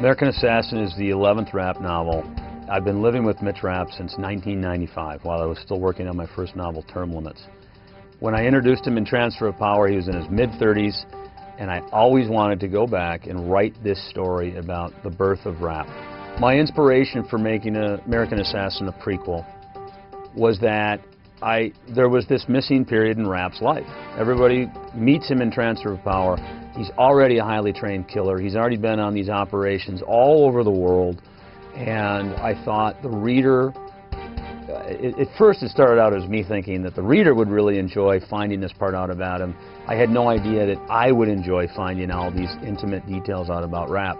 American Assassin is the 11th Rapp novel. I've been living with Mitch Rapp since 1995, while I was still working on my first novel, Term Limits. When I introduced him in Transfer of Power, he was in his mid-30s, and I always wanted to go back and write this story about the birth of Rapp. My inspiration for making American Assassin a prequel was that there was this missing period in Rapp's life. Everybody meets him in Transfer of Power. He's already a highly trained killer. He's already been on these operations all over the world. And I thought the reader, at first it started out as me thinking that the reader would really enjoy finding this part out about him. I had no idea that I would enjoy finding all these intimate details out about Rapp.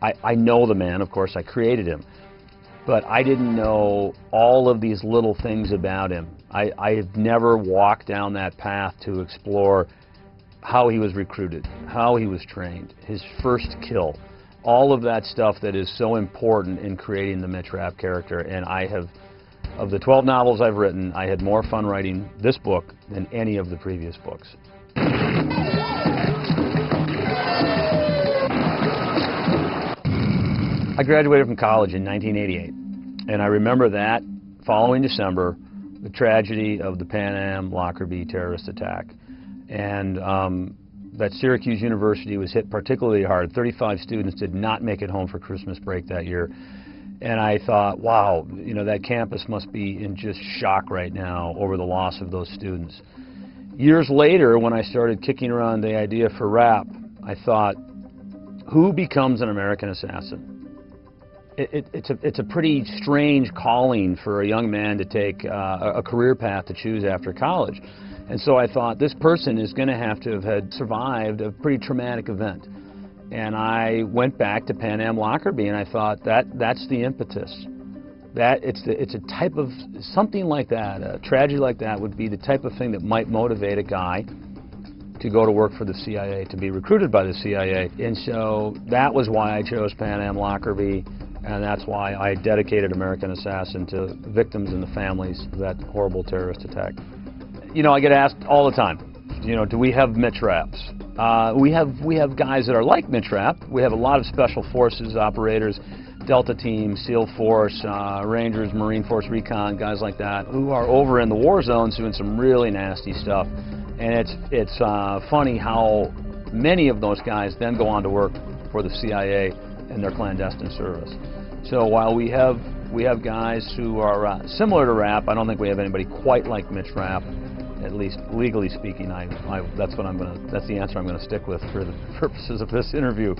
I know the man, of course, I created him. But I didn't know all of these little things about him. I have never walked down that path to explore how he was recruited, how he was trained, his first kill, all of that stuff that is so important in creating the Mitch Rapp character. And I have, of the 12 novels I've written, I had more fun writing this book than any of the previous books. I graduated from college in 1988, and I remember that following December, the tragedy of the Pan Am Lockerbie terrorist attack. And that Syracuse University was hit particularly hard. 35 students did not make it home for Christmas break that year. And I thought, wow, you know, that campus must be in just shock right now over the loss of those students. Years later, when I started kicking around the idea for Rapp, I thought, who becomes an American assassin? It's a pretty strange calling for a young man to take a career path to choose after college. And so I thought, this person is going to have had survived a pretty traumatic event. And I went back to Pan Am Lockerbie, and I thought, that's the impetus. It's a type of, something like that, a tragedy like that would be the type of thing that might motivate a guy to go to work for the CIA, to be recruited by the CIA. And so that was why I chose Pan Am Lockerbie, and that's why I dedicated American Assassin to victims and the families of that horrible terrorist attack. You know, I get asked all the time, you know, do we have Mitch Rapps? We have guys that are like Mitch Rapp. We have a lot of special forces operators, Delta Team, SEAL Force, Rangers, Marine Force Recon, guys like that, who are over in the war zones doing some really nasty stuff. And it's funny how many of those guys then go on to work for the CIA in their clandestine service. So while we have guys who are similar to Rapp, I don't think we have anybody quite like Mitch Rapp. At least legally speaking, that's the answer I'm going to stick with for the purposes of this interview.